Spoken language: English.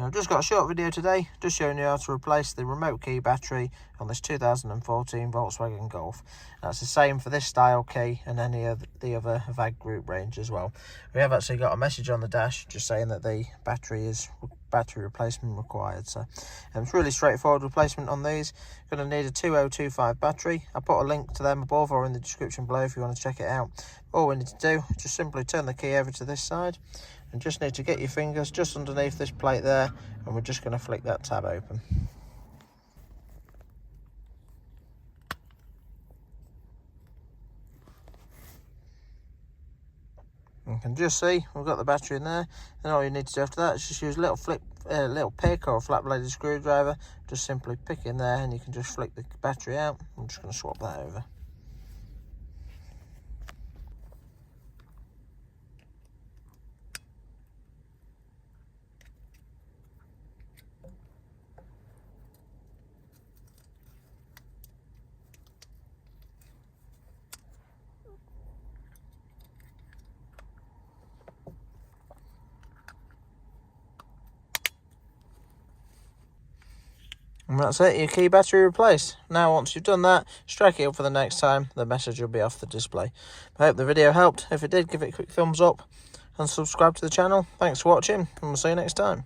I've just got a short video today, just showing you how to replace the remote key battery on this 2014 Volkswagen Golf. That's the same for this style key and any of the other VAG group range as well. We have actually got a message on the dash just saying that the battery replacement required. So it's really straightforward replacement on these. You're going to need a 2025 battery. I'll put a link to them above or in the description below if you want to check it out. All we need to do is just simply turn the key over to this side and just need to get your fingers just underneath this plate there, and we're just going to flick that tab open. You can just see we've got the battery in there. Then all you need to do after that is just use a little pick or a flat bladed screwdriver. Just simply pick in there and you can just flick the battery out. I'm just going to swap that over. And that's it, your key battery replaced. Now once you've done that, strike it up for the next time, the message will be off the display. I hope the video helped. If it did, give it a quick thumbs up and subscribe to the channel. Thanks for watching, and we'll see you next time.